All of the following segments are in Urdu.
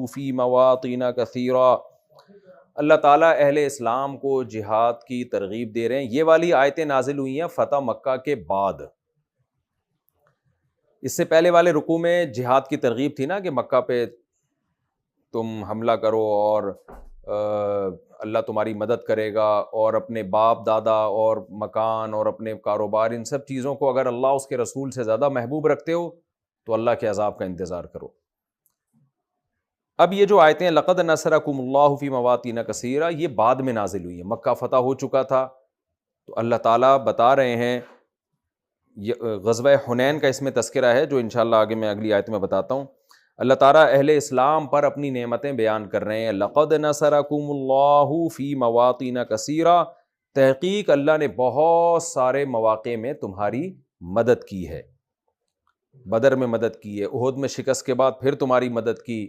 فی مواطن کثیرا۔ اللہ تعالیٰ اہل اسلام کو جہاد کی ترغیب دے رہے ہیں۔ یہ والی آیتیں نازل ہوئی ہیں فتح مکہ کے بعد۔ اس سے پہلے والے رکوع میں جہاد کی ترغیب تھی نا کہ مکہ پہ تم حملہ کرو اور اللہ تمہاری مدد کرے گا، اور اپنے باپ دادا اور مکان اور اپنے کاروبار، ان سب چیزوں کو اگر اللہ اس کے رسول سے زیادہ محبوب رکھتے ہو تو اللہ کے عذاب کا انتظار کرو۔ اب یہ جو آیتیں لقد نصرکم اللہ فی مواطن کثیرہ، یہ بعد میں نازل ہوئی ہیں، مکہ فتح ہو چکا تھا۔ تو اللہ تعالیٰ بتا رہے ہیں، غزوہ حنین کا اس میں تذکرہ ہے جو انشاءاللہ آگے میں اگلی آیت میں بتاتا ہوں۔ اللہ تعالیٰ اہل اسلام پر اپنی نعمتیں بیان کر رہے ہیں۔ لقد نصرکم اللہ فی مواطن کثیرہ، تحقیق اللہ نے بہت سارے مواقع میں تمہاری مدد کی ہے۔ بدر میں مدد کی ہے، احد میں شکست کے بعد پھر تمہاری مدد کی،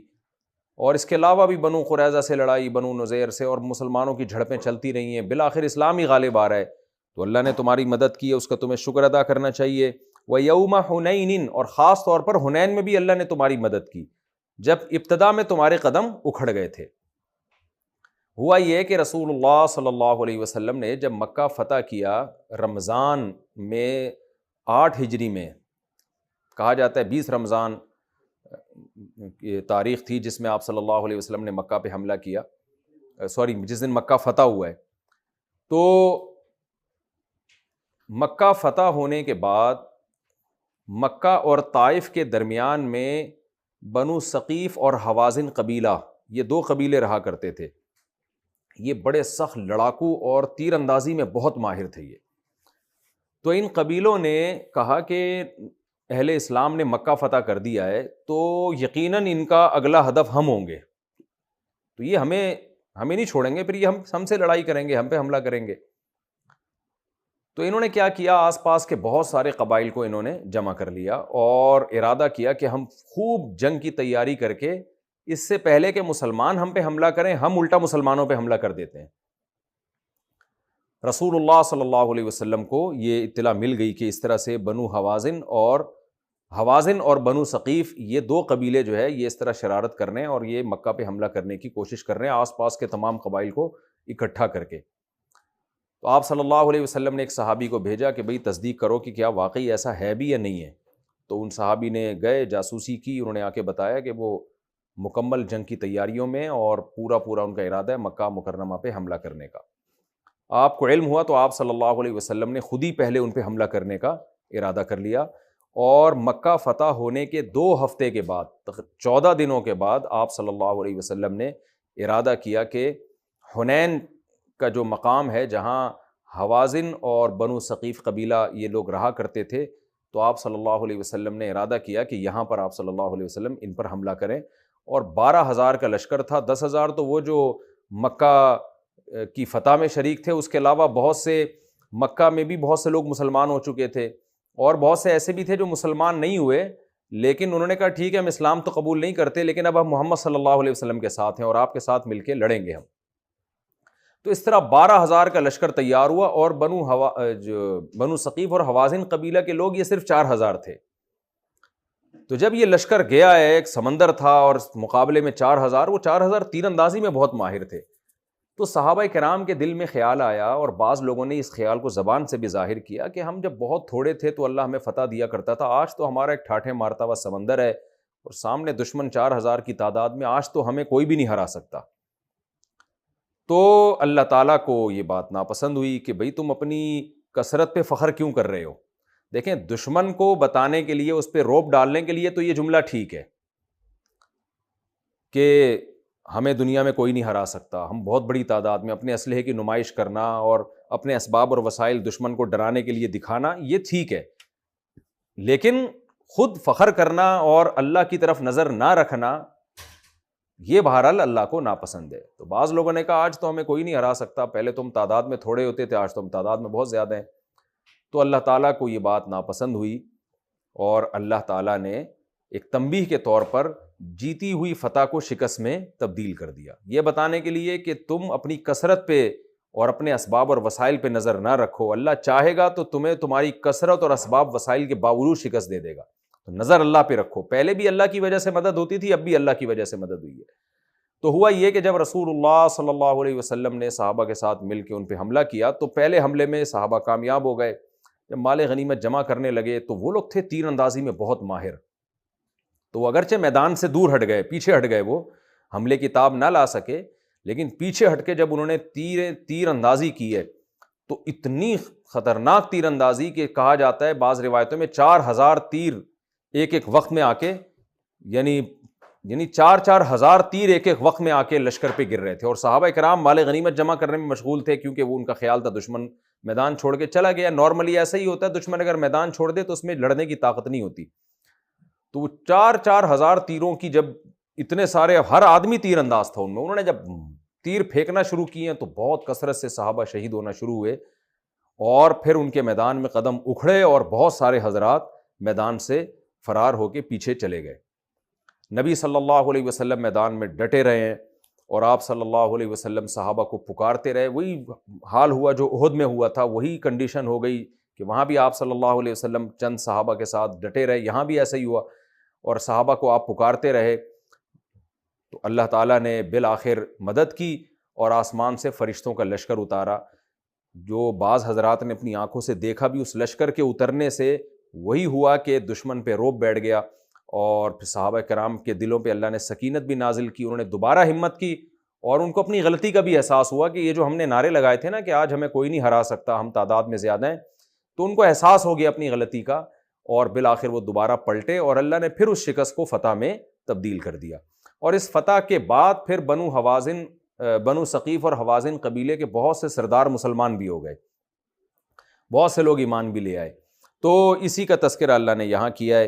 اور اس کے علاوہ بھی بنو قریظہ سے لڑائی، بنو نذیر سے، اور مسلمانوں کی جھڑپیں چلتی رہی ہیں، بالآخر اسلام ہی غالب آ رہا ہے۔ تو اللہ نے تمہاری مدد کی ہے، اس کا تمہیں شکر ادا کرنا چاہیے۔ وَيَوْمَ حُنَيْنٍ، اور خاص طور پر حنین میں بھی اللہ نے تمہاری مدد کی، جب ابتدا میں تمہارے قدم اکھڑ گئے تھے۔ ہوا یہ کہ رسول اللہ صلی اللہ علیہ وسلم نے جب مکہ فتح کیا رمضان میں 8 ہجری میں، کہا جاتا ہے 20 رمضان یہ تاریخ تھی جس میں آپ صلی اللہ علیہ وسلم نے مکہ پہ حملہ کیا، جس دن مکہ فتح ہوا ہے۔ تو مکہ فتح ہونے کے بعد مکہ اور طائف کے درمیان میں بنو ثقیف اور حوازن قبیلہ، یہ 2 قبیلے رہا کرتے تھے۔ یہ بڑے سخت لڑاکو اور تیر اندازی میں بہت ماہر تھے یہ۔ تو ان قبیلوں نے کہا کہ اہل اسلام نے مکہ فتح کر دیا ہے تو یقیناً ان کا اگلا ہدف ہم ہوں گے، تو یہ ہمیں نہیں چھوڑیں گے، پھر یہ ہم سے لڑائی کریں گے، ہم پہ حملہ کریں گے۔ تو انہوں نے کیا کیا، آس پاس کے بہت سارے قبائل کو انہوں نے جمع کر لیا اور ارادہ کیا کہ ہم خوب جنگ کی تیاری کر کے اس سے پہلے کہ مسلمان ہم پہ حملہ کریں، ہم الٹا مسلمانوں پہ حملہ کر دیتے ہیں۔ رسول اللہ صلی اللہ علیہ وسلم کو یہ اطلاع مل گئی کہ اس طرح سے بنو حوازن اور بنو ثقیف، یہ 2 قبیلے جو ہے یہ اس طرح شرارت کر رہے ہیں اور یہ مکہ پہ حملہ کرنے کی کوشش کر رہے ہیں آس پاس کے تمام قبائل کو اکٹھا کر کے۔ تو آپ صلی اللہ علیہ وسلم نے ایک صحابی کو بھیجا کہ بھئی تصدیق کرو کہ کیا واقعی ایسا ہے بھی یا نہیں ہے۔ تو ان صحابی نے گئے، جاسوسی کی، انہوں نے آ کے بتایا کہ وہ مکمل جنگ کی تیاریوں میں اور پورا ان کا ارادہ ہے مکہ مکرمہ پہ حملہ کرنے کا۔ آپ کو علم ہوا تو آپ صلی اللہ علیہ وسلم نے خود ہی پہلے ان پہ حملہ کرنے کا ارادہ کر لیا، اور مکہ فتح ہونے کے 2 ہفتے کے بعد، 14 دنوں کے بعد، آپ صلی اللہ علیہ وسلم نے ارادہ کیا کہ حنین کا جو مقام ہے جہاں حوازن اور بنو ثقیف قبیلہ یہ لوگ رہا کرتے تھے، تو آپ صلی اللہ علیہ وسلم نے ارادہ کیا کہ یہاں پر آپ صلی اللہ علیہ وسلم ان پر حملہ کریں۔ اور 12,000 کا لشکر تھا، 10,000 تو وہ جو مکہ کی فتح میں شریک تھے، اس کے علاوہ بہت سے مکہ میں بھی بہت سے لوگ مسلمان ہو چکے تھے، اور بہت سے ایسے بھی تھے جو مسلمان نہیں ہوئے، لیکن انہوں نے کہا ٹھیک ہے ہم اسلام تو قبول نہیں کرتے، لیکن اب ہم محمد صلی اللہ علیہ وسلم کے ساتھ ہیں اور آپ کے ساتھ مل کے لڑیں گے ہم۔ تو اس طرح 12,000 کا لشکر تیار ہوا، اور بنو ثقیف اور حوازن قبیلہ کے لوگ یہ صرف 4,000 تھے۔ تو جب یہ لشکر گیا ہے، ایک سمندر تھا اور مقابلے میں 4,000، وہ 4,000 تیر اندازی میں بہت ماہر تھے۔ تو صحابہ کرام کے دل میں خیال آیا، اور بعض لوگوں نے اس خیال کو زبان سے بھی ظاہر کیا کہ ہم جب بہت تھوڑے تھے تو اللہ ہمیں فتح دیا کرتا تھا، آج تو ہمارا ایک ٹھاٹھے مارتا ہوا سمندر ہے اور سامنے دشمن 4,000 کی تعداد میں، آج تو ہمیں کوئی بھی نہیں ہرا سکتا۔ تو اللہ تعالیٰ کو یہ بات ناپسند ہوئی کہ بھئی تم اپنی کثرت پہ فخر کیوں کر رہے ہو۔ دیکھیں، دشمن کو بتانے کے لیے، اس پہ روب ڈالنے کے لیے تو یہ جملہ ٹھیک ہے کہ ہمیں دنیا میں کوئی نہیں ہرا سکتا، ہم بہت بڑی تعداد میں، اپنے اسلحے کی نمائش کرنا اور اپنے اسباب اور وسائل دشمن کو ڈرانے کے لیے دکھانا، یہ ٹھیک ہے، لیکن خود فخر کرنا اور اللہ کی طرف نظر نہ رکھنا، یہ بہرحال اللہ کو ناپسند ہے۔ تو بعض لوگوں نے کہا آج تو ہمیں کوئی نہیں ہرا سکتا، پہلے تم تعداد میں تھوڑے ہوتے تھے، آج تو ہم تعداد میں بہت زیادہ ہیں۔ تو اللہ تعالیٰ کو یہ بات ناپسند ہوئی، اور اللہ تعالیٰ نے ایک تنبیہ کے طور پر جیتی ہوئی فتح کو شکست میں تبدیل کر دیا، یہ بتانے کے لیے کہ تم اپنی کثرت پہ اور اپنے اسباب اور وسائل پہ نظر نہ رکھو، اللہ چاہے گا تو تمہیں تمہاری کثرت اور اسباب وسائل کے باوجود شکست دے دے گا، تو نظر اللہ پہ رکھو. پہلے بھی اللہ کی وجہ سے مدد ہوتی تھی, اب بھی اللہ کی وجہ سے مدد ہوئی ہے. تو ہوا یہ کہ جب رسول اللہ صلی اللہ علیہ وسلم نے صحابہ کے ساتھ مل کے ان پہ حملہ کیا تو پہلے حملے میں صحابہ کامیاب ہو گئے. جب مال غنیمت جمع کرنے لگے تو وہ لوگ تھے تیر اندازی میں بہت ماہر, تو وہ اگرچہ میدان سے دور ہٹ گئے, پیچھے ہٹ گئے, وہ حملے کی تاب نہ لا سکے, لیکن پیچھے ہٹ کے جب انہوں نے تیر اندازی کی ہے تو اتنی خطرناک تیر اندازی کہ کہا جاتا ہے بعض روایتوں میں 4000 تیر ایک ایک وقت میں آ کے, یعنی 4,000 تیر ایک ایک وقت میں آ کے لشکر پہ گر رہے تھے. اور صحابہ کرام مال غنیمت جمع کرنے میں مشغول تھے, کیونکہ وہ ان کا خیال تھا دشمن میدان چھوڑ کے چلا گیا. نارملی ایسا ہی ہوتا ہے, دشمن اگر میدان چھوڑ دے تو اس میں لڑنے کی طاقت نہیں ہوتی. تو وہ 4,000 تیروں کی, جب اتنے سارے, ہر آدمی تیر انداز تھا ان میں, انہوں نے جب تیر پھینکنا شروع کیے تو بہت کثرت سے صحابہ شہید ہونا شروع ہوئے, اور پھر ان کے میدان میں قدم اکھڑے اور بہت سارے حضرات میدان سے فرار ہو کے پیچھے چلے گئے. نبی صلی اللہ علیہ وسلم میدان میں ڈٹے رہے ہیں, اور آپ صلی اللہ علیہ وسلم صحابہ کو پکارتے رہے. وہی حال ہوا جو احد میں ہوا تھا, وہی کنڈیشن ہو گئی کہ وہاں بھی آپ صلی اللہ علیہ وسلم چند صحابہ کے ساتھ ڈٹے رہے, یہاں بھی ایسا ہی ہوا, اور صحابہ کو آپ پکارتے رہے. تو اللہ تعالیٰ نے بالآخر مدد کی اور آسمان سے فرشتوں کا لشکر اتارا. جو بعض حضرات نے اپنی آنکھوں سے دیکھا بھی, اس لشکر کے اترنے سے وہی ہوا کہ دشمن پہ روب بیٹھ گیا, اور پھر صحابہ کرام کے دلوں پہ اللہ نے سکینت بھی نازل کی. انہوں نے دوبارہ ہمت کی, اور ان کو اپنی غلطی کا بھی احساس ہوا کہ یہ جو ہم نے نعرے لگائے تھے نا کہ آج ہمیں کوئی نہیں ہرا سکتا, ہم تعداد میں زیادہ ہیں, تو ان کو احساس ہو گیا اپنی غلطی کا, اور بالآخر وہ دوبارہ پلٹے, اور اللہ نے پھر اس شکست کو فتح میں تبدیل کر دیا. اور اس فتح کے بعد پھر بنو ثقیف اور حوازن قبیلے کے بہت سے سردار مسلمان بھی ہو گئے, بہت سے لوگ ایمان بھی لے آئے. تو اسی کا تذکرہ اللہ نے یہاں کیا ہے.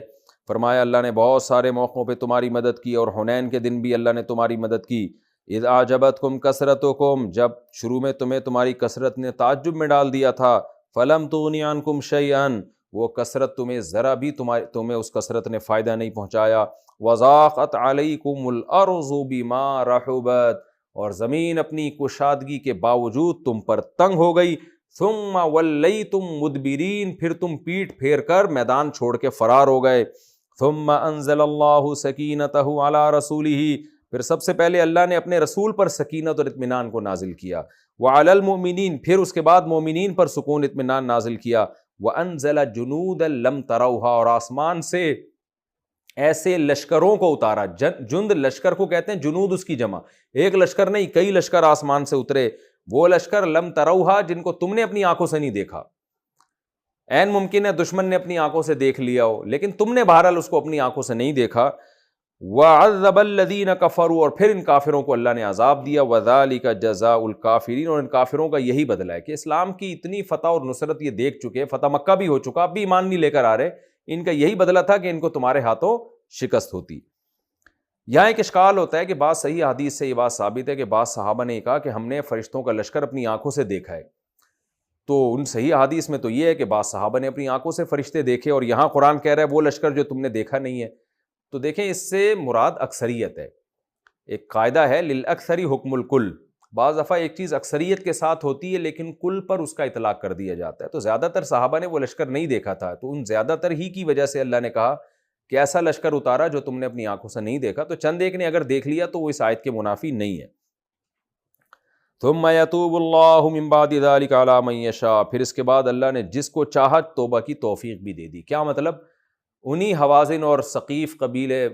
فرمایا اللہ نے بہت سارے موقعوں پہ تمہاری مدد کی, اور حنین کے دن بھی اللہ نے تمہاری مدد کی. اذ اعجبتکم کثرتکم, جب شروع میں تمہاری کثرت نے تعجب میں ڈال دیا تھا. فلم تغنی عنکم شیئا, وہ کثرت تمہیں ذرا بھی تمہیں اس کثرت نے فائدہ نہیں پہنچایا. وضاقت علیکم الارض بما رحبت, اور زمین اپنی کشادگی کے باوجود تم پر تنگ ہو گئی. ثم ولیتم مدبرین, پھر تم پیٹ پھیر کر میدان چھوڑ کے فرار ہو گئے. ثم انزل اللہ سکینتہ علی رسولہ, پھر سب سے پہلے اللہ نے اپنے رسول پر سکینت اور اطمینان کو نازل کیا. وعلی المؤمنین, پھر اس کے بعد مومنین پر سکون اطمینان نازل کیا. وانزل جنودا لم تروها, اور آسمان سے ایسے لشکروں کو اتارا. جند لشکر کو کہتے ہیں, جنود اس کی جمع, ایک لشکر نہیں کئی لشکر آسمان سے اترے. وہ لشکر لم تروہا, جن کو تم نے اپنی آنکھوں سے نہیں دیکھا. عین ممکن ہے دشمن نے اپنی آنکھوں سے دیکھ لیا ہو, لیکن تم نے بہرحال اس کو اپنی آنکھوں سے نہیں دیکھا. وعذب الذین کفروا, اور پھر ان کافروں کو اللہ نے عذاب دیا. وذالک جزاء الکافرین, اور ان کافروں کا یہی بدلہ ہے کہ اسلام کی اتنی فتح اور نصرت یہ دیکھ چکے, فتح مکہ بھی ہو چکا, اب بھی ایمان نہیں لے کر آ رہے, ان کا یہی بدلہ تھا کہ ان کو تمہارے ہاتھوں شکست ہوتی. یہاں ایک اشکال ہوتا ہے کہ بعض صحیح حدیث سے یہ بات ثابت ہے کہ بعض صحابہ نے کہا کہ ہم نے فرشتوں کا لشکر اپنی آنکھوں سے دیکھا ہے. تو ان صحیح حدیث میں تو یہ ہے کہ بعض صحابہ نے اپنی آنکھوں سے فرشتے دیکھے, اور یہاں قرآن کہہ رہا ہے وہ لشکر جو تم نے دیکھا نہیں ہے. تو دیکھیں اس سے مراد اکثریت ہے. ایک قاعدہ ہے للاکثر حکم الکل, بعض دفعہ ایک چیز اکثریت کے ساتھ ہوتی ہے لیکن کل پر اس کا اطلاق کر دیا جاتا ہے. تو زیادہ تر صحابہ نے وہ لشکر نہیں دیکھا تھا, تو ان زیادہ تر ہی کی وجہ سے اللہ نے کہا کہ ایسا لشکر اتارا جو تم نے اپنی آنکھوں سے نہیں دیکھا. تو چند ایک نے اگر دیکھ لیا تو وہ اس آیت کے منافی نہیں ہے. ثم یتوب اللہ من بعد ذلک علی من یشاء, پھر اس کے بعد اللہ نے جس کو چاہا توبہ کی توفیق بھی دے دی. کیا مطلب؟ انہی حوازن اور ثقیف قبیلے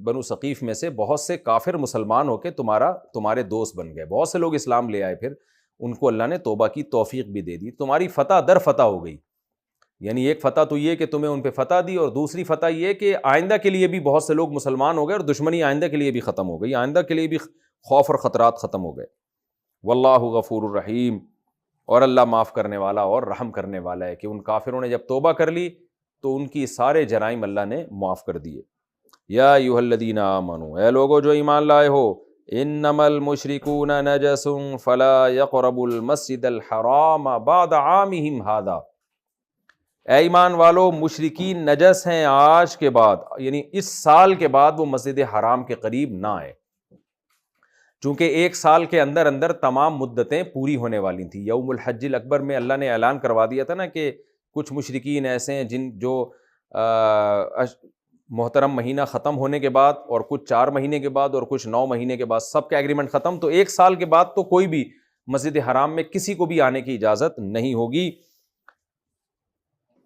بنو ثقیف میں سے بہت سے کافر مسلمان ہو کے تمہارے دوست بن گئے, بہت سے لوگ اسلام لے آئے, پھر ان کو اللہ نے توبہ کی توفیق بھی دے دی. تمہاری فتح در فتح ہو گئی. یعنی ایک فتح تو یہ کہ تمہیں ان پہ فتح دی, اور دوسری فتح یہ کہ آئندہ کے لیے بھی بہت سے لوگ مسلمان ہو گئے, اور دشمنی آئندہ کے لیے بھی ختم ہو گئی, آئندہ کے لیے بھی خوف اور خطرات ختم ہو گئے. واللہ غفور الرحیم, اور اللہ معاف کرنے والا اور رحم کرنے والا ہے کہ ان کافروں نے جب توبہ کر لی تو ان کی سارے جرائم اللہ نے معاف کر دیے. یا ایھا الذین آمنوا, اے لوگو جو ایمان لائے ہو, انما المشرکون نجس فلا یقربوا المسجد الحرام بعد عامہم ھذا, اے ایمان والو مشرکین نجس ہیں آج کے بعد, یعنی اس سال کے بعد وہ مسجد حرام کے قریب نہ آئے, چونکہ ایک سال کے اندر اندر تمام مدتیں پوری ہونے والی تھیں. یوم الحج الاکبر میں اللہ نے اعلان کروا دیا تھا نا کہ کچھ مشرکین ایسے ہیں جو محترم مہینہ ختم ہونے کے بعد اور کچھ 4 مہینے کے بعد اور کچھ 9 مہینے کے بعد سب کا ایگریمنٹ ختم، تو 1 سال کے بعد تو کوئی بھی مسجد حرام میں کسی کو بھی آنے کی اجازت نہیں ہوگی۔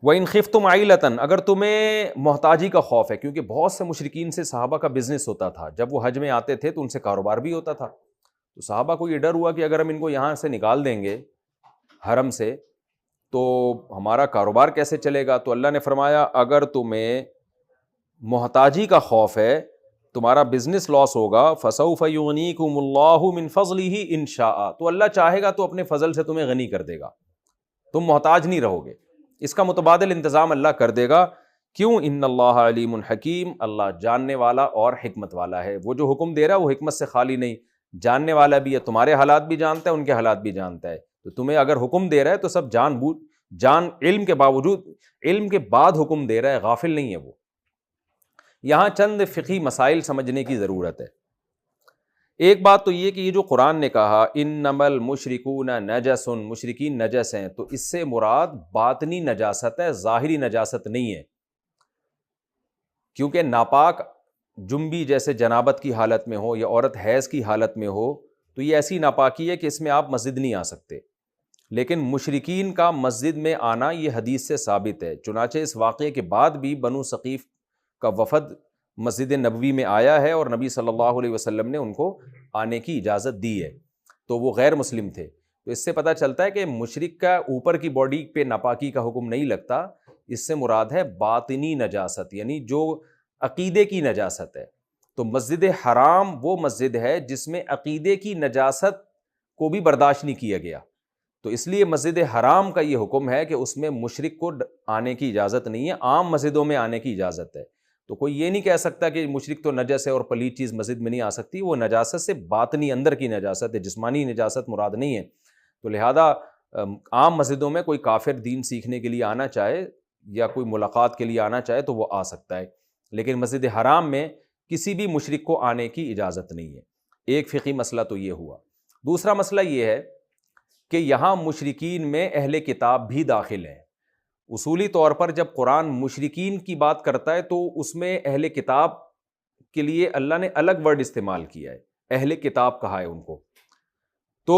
وَإِنْ خِفْتُمْ عَيْلَةً، اگر تمہیں محتاجی کا خوف ہے، کیونکہ بہت سے مشرکین سے صحابہ کا بزنس ہوتا تھا، جب وہ حج میں آتے تھے تو ان سے کاروبار بھی ہوتا تھا، تو صحابہ کو یہ ڈر ہوا کہ اگر ہم ان کو یہاں سے نکال دیں گے حرم سے تو ہمارا کاروبار کیسے چلے گا؟ تو اللہ نے فرمایا اگر تمہیں محتاجی کا خوف ہے، تمہارا بزنس لاس ہوگا، فَسَوْفَ يُغْنِيكُمُ اللَّهُ مِنْ فَضْلِهِ إِنْ شَاءَ، تو اللہ چاہے گا تو اپنے فضل سے تمہیں غنی کر دے گا، تم محتاج نہیں رہو گے، اس کا متبادل انتظام اللہ کر دے گا۔ کیوں؟ ان اللہ علیم حکیم، اللہ جاننے والا اور حکمت والا ہے، وہ جو حکم دے رہا ہے وہ حکمت سے خالی نہیں، جاننے والا بھی ہے، تمہارے حالات بھی جانتا ہے، ان کے حالات بھی جانتا ہے، تو تمہیں اگر حکم دے رہا ہے تو سب جان علم کے باوجود، علم کے بعد حکم دے رہا ہے، غافل نہیں ہے وہ۔ یہاں چند فقہی مسائل سمجھنے کی ضرورت ہے۔ ایک بات تو یہ کہ یہ جو قرآن نے کہا انما المشرکون نجس، مشرکین نجس ہیں، تو اس سے مراد باطنی نجاست ہے، ظاہری نجاست نہیں ہے، کیونکہ ناپاک جنبی جیسے جنابت کی حالت میں ہو یا عورت حیض کی حالت میں ہو تو یہ ایسی ناپاکی ہے کہ اس میں آپ مسجد نہیں آ سکتے، لیکن مشرکین کا مسجد میں آنا یہ حدیث سے ثابت ہے، چنانچہ اس واقعے کے بعد بھی بنو ثقیف کا وفد مسجد نبوی میں آیا ہے اور نبی صلی اللہ علیہ وسلم نے ان کو آنے کی اجازت دی ہے، تو وہ غیر مسلم تھے، تو اس سے پتہ چلتا ہے کہ مشرک کا اوپر کی باڈی پہ ناپاکی کا حکم نہیں لگتا، اس سے مراد ہے باطنی نجاست، یعنی جو عقیدے کی نجاست ہے۔ تو مسجد حرام وہ مسجد ہے جس میں عقیدے کی نجاست کو بھی برداشت نہیں کیا گیا، تو اس لیے مسجد حرام کا یہ حکم ہے کہ اس میں مشرک کو آنے کی اجازت نہیں ہے، عام مسجدوں میں آنے کی اجازت ہے۔ تو کوئی یہ نہیں کہہ سکتا کہ مشرک تو نجس ہے اور پلیت چیز مسجد میں نہیں آ سکتی، وہ نجاست سے باطنی اندر کی نجاست ہے، جسمانی نجاست مراد نہیں ہے۔ تو لہذا عام مسجدوں میں کوئی کافر دین سیکھنے کے لیے آنا چاہے یا کوئی ملاقات کے لیے آنا چاہے تو وہ آ سکتا ہے، لیکن مسجد حرام میں کسی بھی مشرک کو آنے کی اجازت نہیں ہے۔ ایک فقہی مسئلہ تو یہ ہوا۔ دوسرا مسئلہ یہ ہے کہ یہاں مشرکین میں اہل کتاب بھی داخل ہیں۔ اصولی طور پر جب قرآن مشرکین کی بات کرتا ہے تو اس میں اہل کتاب کے لیے اللہ نے الگ ورڈ استعمال کیا ہے، اہل کتاب کہا ہے ان کو۔ تو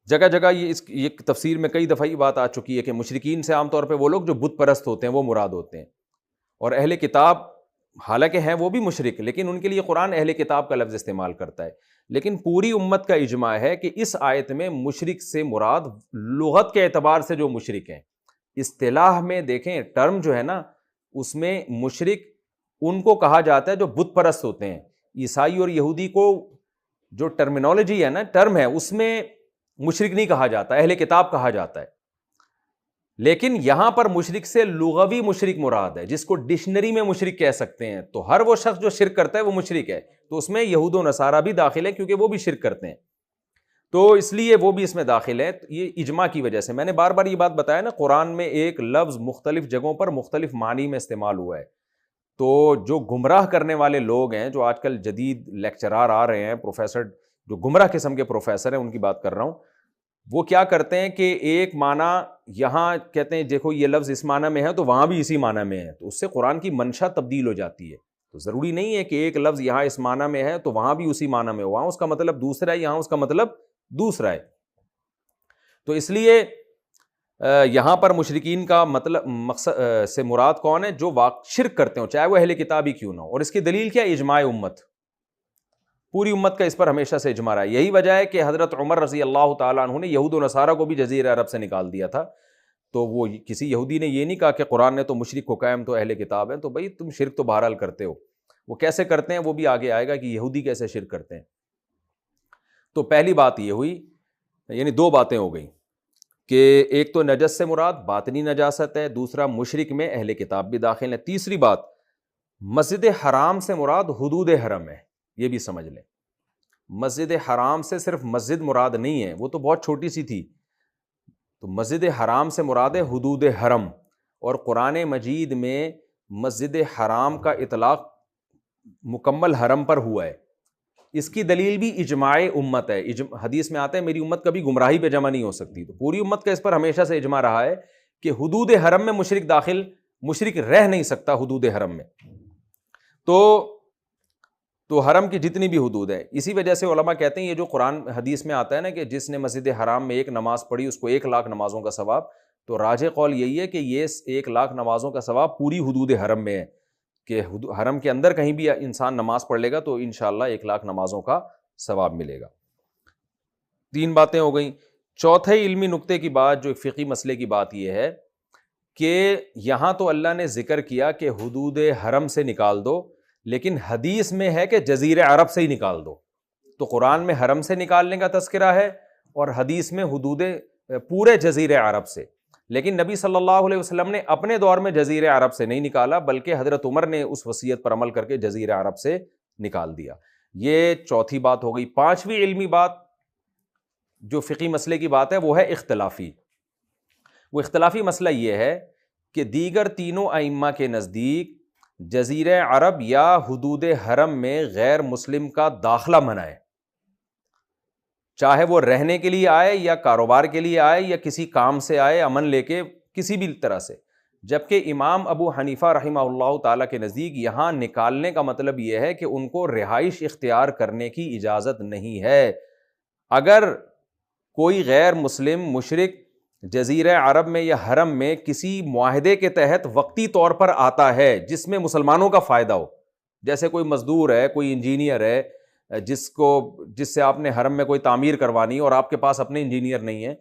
جگہ جگہ یہ تفسیر میں کئی دفعہ یہ بات آ چکی ہے کہ مشرکین سے عام طور پہ وہ لوگ جو بت پرست ہوتے ہیں وہ مراد ہوتے ہیں، اور اہل کتاب حالانکہ ہیں وہ بھی مشرک، لیکن ان کے لیے قرآن اہل کتاب کا لفظ استعمال کرتا ہے۔ لیکن پوری امت کا اجماع ہے کہ اس آیت میں مشرک سے مراد لغت کے اعتبار سے جو مشرک ہیں، اصطلاح میں دیکھیں ٹرم جو ہے نا اس میں مشرک ان کو کہا جاتا ہے جو بت پرست ہوتے ہیں۔ عیسائی اور یہودی کو جو ٹرمینالوجی ہے نا، ٹرم ہے، اس میں مشرک نہیں کہا جاتا، اہل کتاب کہا جاتا ہے، لیکن یہاں پر مشرک سے لغوی مشرک مراد ہے، جس کو ڈکشنری میں مشرک کہہ سکتے ہیں۔ تو ہر وہ شخص جو شرک کرتا ہے وہ مشرک ہے، تو اس میں یہود و نصارہ بھی داخل ہے کیونکہ وہ بھی شرک کرتے ہیں، تو اس لیے وہ بھی اس میں داخل ہے۔ یہ اجماع کی وجہ سے میں نے بار بار یہ بات بتایا نا، قرآن میں ایک لفظ مختلف جگہوں پر مختلف معنی میں استعمال ہوا ہے، تو جو گمراہ کرنے والے لوگ ہیں، جو آج کل جدید لیکچرار آ رہے ہیں، پروفیسر جو گمراہ قسم کے پروفیسر ہیں، ان کی بات کر رہا ہوں، وہ کیا کرتے ہیں کہ ایک معنی یہاں کہتے ہیں دیکھو یہ لفظ اس معنی میں ہے تو وہاں بھی اسی معنی میں ہے، تو اس سے قرآن کی منشا تبدیل ہو جاتی ہے۔ تو ضروری نہیں ہے کہ ایک لفظ یہاں اس معنی میں ہے تو وہاں بھی اسی معنی میں ہو، وہاں اس کا مطلب دوسرا ہے، یہاں اس کا مطلب دوسرا ہے۔ تو اس لیے یہاں پر مشرکین کا مطلب مقصد سے مراد کون ہے؟ جو شرک کرتے ہوں، چاہے وہ اہل کتاب ہی کیوں نہ ہو۔ اور اس کی دلیل کیا؟ اجماع امت، پوری امت کا اس پر ہمیشہ سے اجماع ہے۔ یہی وجہ ہے کہ حضرت عمر رضی اللہ تعالیٰ عنہ نے یہود و نصارہ کو بھی جزیرہ عرب سے نکال دیا تھا، تو وہ کسی یہودی نے یہ نہیں کہا کہ قرآن نے تو مشرک کو کہا ہم تو اہل کتاب ہیں، تو بھائی تم شرک تو بہرحال کرتے ہو، وہ کیسے کرتے ہیں وہ بھی آگے آئے گا کہ یہودی کیسے شرک کرتے ہیں۔ تو پہلی بات یہ ہوئی، یعنی دو باتیں ہو گئیں کہ ایک تو نجس سے مراد باطنی نجاست ہے، دوسرا مشرک میں اہل کتاب بھی داخل ہے۔ تیسری بات، مسجد حرام سے مراد حدود حرم ہے، یہ بھی سمجھ لیں۔ مسجد حرام سے صرف مسجد مراد نہیں ہے، وہ تو بہت چھوٹی سی تھی، تو مسجد حرام سے مراد ہے حدود حرم، اور قرآن مجید میں مسجد حرام کا اطلاق مکمل حرم پر ہوا ہے۔ اس کی دلیل بھی اجماع امت ہے، حدیث میں آتا ہے میری امت کبھی گمراہی پہ جمع نہیں ہو سکتی، تو پوری امت کا اس پر ہمیشہ سے اجماع رہا ہے کہ حدود حرم میں مشرک رہ نہیں سکتا حدود حرم میں. تو حرم کی جتنی بھی حدود ہے، اسی وجہ سے علماء کہتے ہیں یہ جو قرآن حدیث میں آتا ہے نا کہ جس نے مسجد حرام میں ایک نماز پڑھی اس کو 1,00,000 نمازوں کا ثواب، تو راجح قول یہی ہے کہ یہ 1,00,000 نمازوں کا ثواب پوری حدود حرم میں ہے، کہ حرم کے اندر کہیں بھی انسان نماز پڑھ لے گا تو انشاءاللہ 1,00,000 نمازوں کا ثواب ملے گا. 3 باتیں ہو گئیں. چوتھے علمی نقطے کی بات، جو فقہی مسئلے کی بات، یہ ہے کہ یہاں تو اللہ نے ذکر کیا کہ حدود حرم سے نکال دو، لیکن حدیث میں ہے کہ جزیرہ عرب سے ہی نکال دو. تو قرآن میں حرم سے نکالنے کا تذکرہ ہے اور حدیث میں حدود پورے جزیرہ عرب سے. لیکن نبی صلی اللہ علیہ وسلم نے اپنے دور میں جزیرہ عرب سے نہیں نکالا، بلکہ حضرت عمر نے اس وصیت پر عمل کر کے جزیرہ عرب سے نکال دیا. یہ چوتھی بات ہو گئی. 5ویں علمی بات جو فقہی مسئلے کی بات ہے وہ ہے اختلافی. وہ اختلافی مسئلہ یہ ہے کہ دیگر تینوں ائمہ کے نزدیک جزیرہ عرب یا حدود حرم میں غیر مسلم کا داخلہ منع ہے، چاہے وہ رہنے کے لیے آئے یا کاروبار کے لیے آئے یا کسی کام سے آئے امن لے کے کسی بھی طرح سے. جبکہ امام ابو حنیفہ رحمہ اللہ تعالیٰ کے نزدیک یہاں نکالنے کا مطلب یہ ہے کہ ان کو رہائش اختیار کرنے کی اجازت نہیں ہے. اگر کوئی غیر مسلم مشرک جزیرہ عرب میں یا حرم میں کسی معاہدے کے تحت وقتی طور پر آتا ہے جس میں مسلمانوں کا فائدہ ہو، جیسے کوئی مزدور ہے، کوئی انجینئر ہے جس سے آپ نے حرم میں کوئی تعمیر کروانی اور آپ کے پاس اپنے انجینئر نہیں ہے،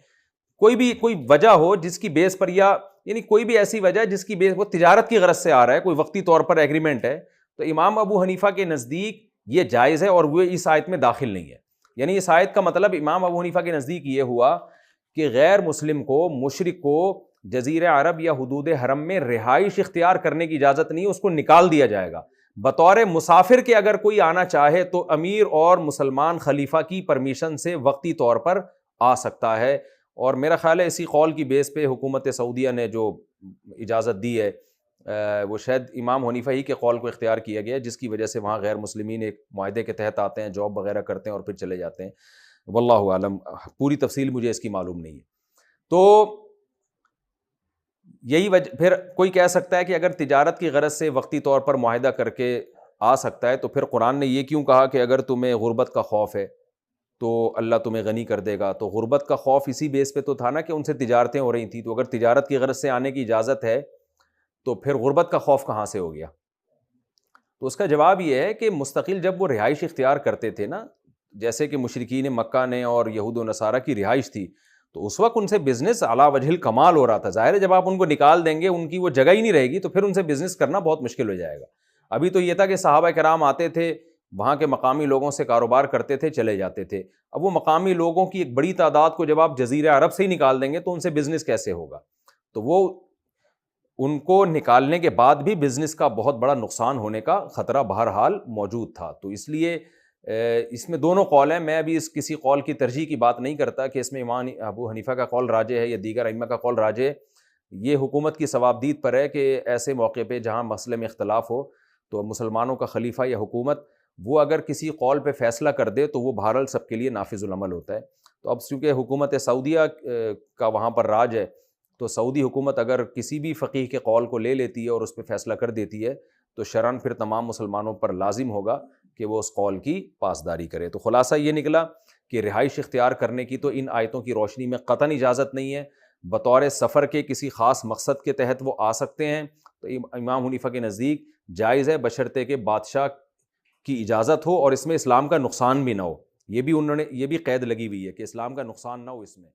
کوئی وجہ ہو جس کی بیس پر، یا یعنی کوئی بھی ایسی وجہ جس کی بیس وہ تجارت کی غرض سے آ رہا ہے، کوئی وقتی طور پر ایگریمنٹ ہے، تو امام ابو حنیفہ کے نزدیک یہ جائز ہے اور وہ اس آیت میں داخل نہیں ہے. یعنی اس آیت کا مطلب امام ابو حنیفہ کے نزدیک یہ ہوا کہ غیر مسلم کو، مشرک کو جزیرہ عرب یا حدود حرم میں رہائش اختیار کرنے کی اجازت نہیں، اس کو نکال دیا جائے گا. بطور مسافر کے اگر کوئی آنا چاہے تو امیر اور مسلمان خلیفہ کی پرمیشن سے وقتی طور پر آ سکتا ہے. اور میرا خیال ہے اسی قول کی بیس پہ حکومت سعودیہ نے جو اجازت دی ہے وہ شاید امام حنیفہ ہی کے قول کو اختیار کیا گیا ہے، جس کی وجہ سے وہاں غیر مسلمین ایک معاہدے کے تحت آتے ہیں، جاب وغیرہ کرتے ہیں اور پھر چلے جاتے ہیں. واللہ عالم، پوری تفصیل مجھے اس کی معلوم نہیں ہے. تو یہی وجہ، پھر کوئی کہہ سکتا ہے کہ اگر تجارت کی غرض سے وقتی طور پر معاہدہ کر کے آ سکتا ہے تو پھر قرآن نے یہ کیوں کہا کہ اگر تمہیں غربت کا خوف ہے تو اللہ تمہیں غنی کر دے گا؟ تو غربت کا خوف اسی بیس پہ تو تھا نا کہ ان سے تجارتیں ہو رہی تھیں، تو اگر تجارت کی غرض سے آنے کی اجازت ہے تو پھر غربت کا خوف کہاں سے ہو گیا؟ تو اس کا جواب یہ ہے کہ مستقل جب وہ رہائش اختیار کرتے تھے نا، جیسے کہ مشرکین مکہ نے اور یہود و نصارہ کی رہائش تھی، تو اس وقت ان سے بزنس اعلیٰ وجہ الکمال ہو رہا تھا. ظاہر ہے جب آپ ان کو نکال دیں گے، ان کی وہ جگہ ہی نہیں رہے گی، تو پھر ان سے بزنس کرنا بہت مشکل ہو جائے گا. ابھی تو یہ تھا کہ صحابہ کرام آتے تھے، وہاں کے مقامی لوگوں سے کاروبار کرتے تھے، چلے جاتے تھے. اب وہ مقامی لوگوں کی ایک بڑی تعداد کو جب آپ جزیرہ عرب سے ہی نکال دیں گے تو ان سے بزنس کیسے ہوگا؟ تو وہ ان کو نکالنے کے بعد بھی بزنس کا بہت بڑا نقصان ہونے کا خطرہ بہرحال موجود تھا. تو اس لیے اس میں دونوں قول ہیں. میں ابھی اس کسی قول کی ترجیح کی بات نہیں کرتا کہ اس میں امام ابو حنیفہ کا قول راجح ہے یا دیگر ائمہ کا قول راجح ہے. یہ حکومت کی ثوابدید پر ہے کہ ایسے موقع پہ جہاں مسئلے میں اختلاف ہو تو مسلمانوں کا خلیفہ یا حکومت وہ اگر کسی قول پہ فیصلہ کر دے تو وہ بہرحال سب کے لیے نافذ العمل ہوتا ہے. تو اب چونکہ حکومت سعودیہ کا وہاں پر راج ہے، تو سعودی حکومت اگر کسی بھی فقیہ کے قول کو لے لیتی ہے اور اس پہ فیصلہ کر دیتی ہے تو شرعاً پھر تمام مسلمانوں پر لازم ہوگا کہ وہ اس قول کی پاسداری کرے. تو خلاصہ یہ نکلا کہ رہائش اختیار کرنے کی تو ان آیتوں کی روشنی میں قطعاً اجازت نہیں ہے. بطور سفر کے کسی خاص مقصد کے تحت وہ آ سکتے ہیں، تو امام حنیفہ کے نزدیک جائز ہے، بشرطے کہ بادشاہ کی اجازت ہو اور اس میں اسلام کا نقصان بھی نہ ہو. یہ بھی انہوں نے یہ بھی قید لگی ہوئی ہے کہ اسلام کا نقصان نہ ہو اس میں.